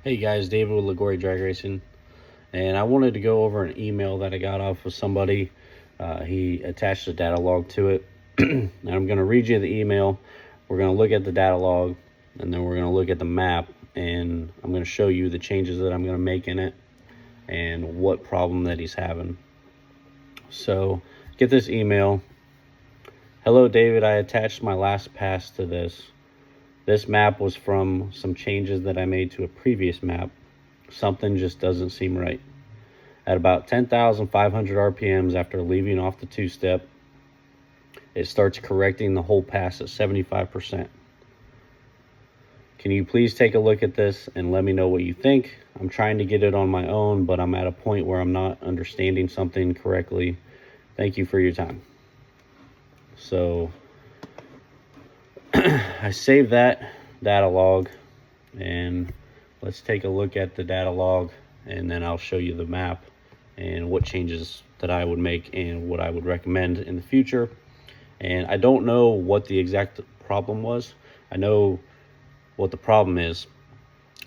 Hey guys, David with Liguori Drag Racing, and I wanted to go over an email that I got off of somebody. He attached a data log to it, and I'm going to read you the email. We're going to look at the data log, and then we're going to look at the map, and I'm going to show you the changes that I'm going to make in it and what problem that he's having. So, get this email. Hello, David. I attached my last pass to this. This map was from some changes that I made to a previous map. Something just doesn't seem right. At about 10,500 RPMs after leaving off the two-step, it starts correcting the whole pass at 75%. Can you please take a look at this and let me know what you think? I'm trying to get it on my own, but I'm at a point where I'm not understanding something correctly. Thank you for your time. So I saved that data log, and let's take a look at the data log, and then I'll show you the map and what changes that I would make and what I would recommend in the future. And I don't know what the exact problem was. I know what the problem is.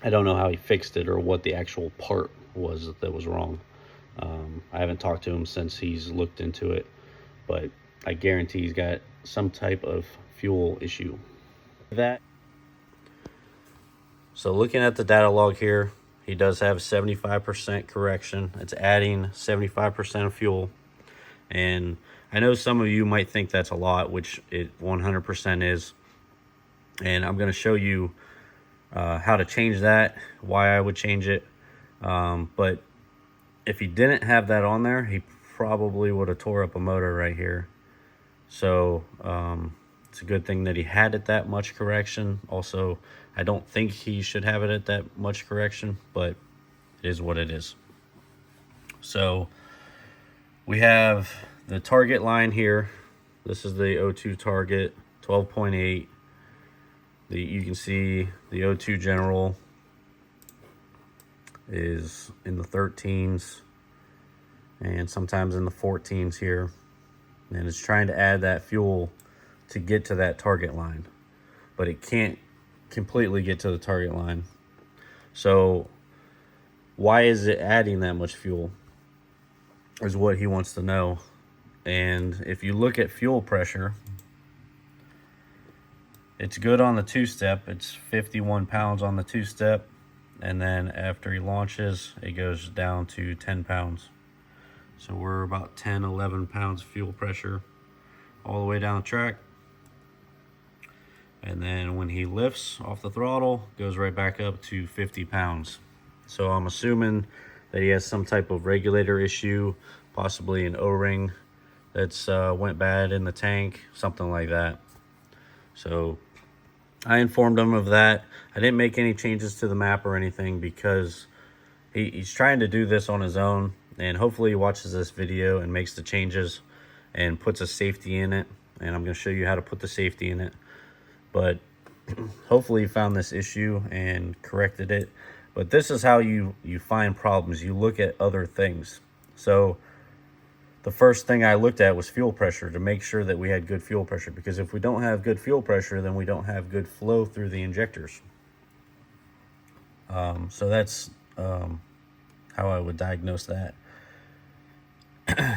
I don't know how he fixed it or what the actual part was that was wrong. I haven't talked to him since he's looked into it, but I guarantee he's got some type of fuel issue. So looking at the data log here, he does have 75% correction. It's adding 75% of fuel. And I know some of you might think that's a lot, which it 100% is. And I'm going to show you how to change that, why I would change it. But if he didn't have that on there, he probably would have tore up a motor right here. So it's a good thing that he had it that much correction. Also, I don't think he should have it at that much correction, but it is what it is. So we have the target line here. This is the O2 target, 12.8. You can see the O2 general is in the 13s and sometimes in the 14s here. And it's trying to add that fuel to get to that target line, but it can't completely get to the target line. So why is it adding that much fuel is what he wants to know. And if you look at fuel pressure, it's good on the two-step. It's 51 pounds on the two-step, and then after he launches, it goes down to 10 pounds. So we're about 10, 11 pounds fuel pressure all the way down the track. And then when he lifts off the throttle, goes right back up to 50 pounds. So I'm assuming that he has some type of regulator issue, possibly an O-ring that's went bad in the tank, something like that. So I informed him of that. I didn't make any changes to the map or anything because he's trying to do this on his own. And hopefully he watches this video and makes the changes and puts a safety in it. And I'm going to show you how to put the safety in it. But hopefully he found this issue and corrected it. But this is how you find problems. You look at other things. So the first thing I looked at was fuel pressure to make sure that we had good fuel pressure. Because if we don't have good fuel pressure, then we don't have good flow through the injectors. So that's how I would diagnose that.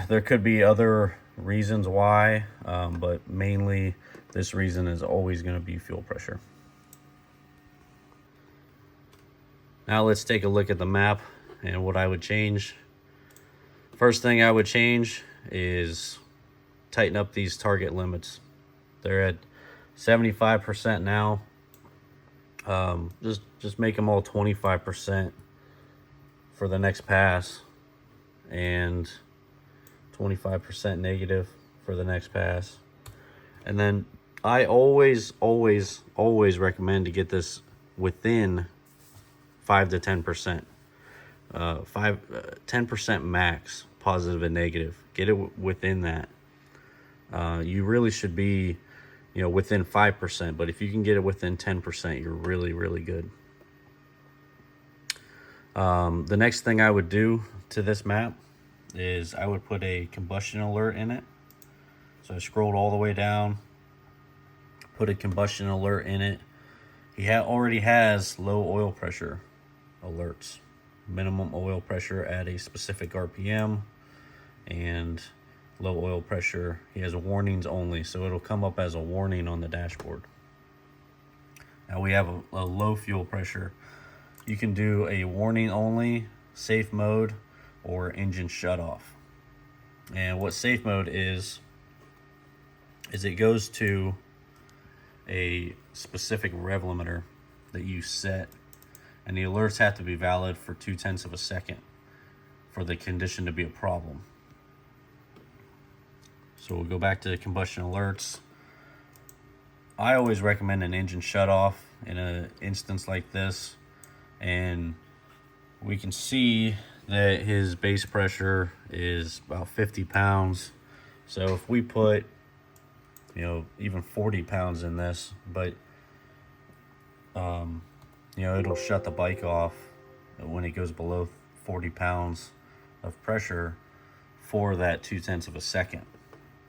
There could be other reasons why, but mainly this reason is always going to be fuel pressure. Now let's take a look at the map and what I would change. First thing I would change is tighten up these target limits. They're at 75% now. Just make them all 25% for the next pass, and 25% negative for the next pass. And then I always recommend to get this within 5 to 10%. 10% max, positive and negative. Get it within that. You really should be, within 5%, but if you can get it within 10%, you're really, really good. The next thing I would do to this map is I would put a combustion alert in it. So I scrolled all the way down, put a combustion alert in it. He already has low oil pressure. alerts. Minimum oil pressure at a specific RPM, and low oil pressure. He has warnings only, so it'll come up as a warning on the dashboard. Now we have a low fuel pressure. You can do a warning only, safe mode, or engine shut off. And what safe mode is it goes to a specific rev limiter that you set, and the alerts have to be valid for 0.2 of a second for the condition to be a problem. So we'll go back to combustion alerts. I always recommend an engine shut off in an instance like this, and we can see that his base pressure is about 50 pounds. So if we put, even 40 pounds in this, but it'll shut the bike off when it goes below 40 pounds of pressure for that 0.2 of a second.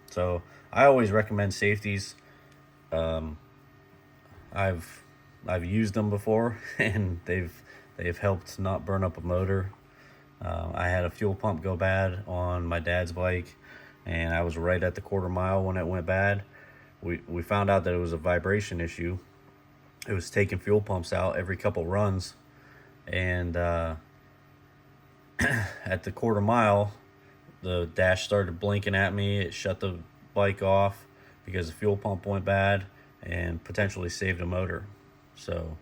So I always recommend safeties. I've used them before, and they've helped not burn up a motor. I had a fuel pump go bad on my dad's bike, and I was right at the quarter mile when it went bad. We found out that it was a vibration issue. It was taking fuel pumps out every couple runs, and at the quarter mile, the dash started blinking at me. It shut the bike off because the fuel pump went bad and potentially saved a motor. So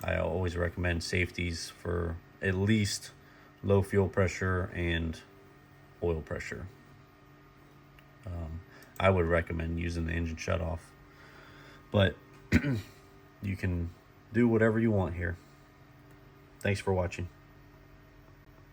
I always recommend safeties for at least low fuel pressure and oil pressure. I would recommend using the engine shut off, but you can do whatever you want here. Thanks for watching.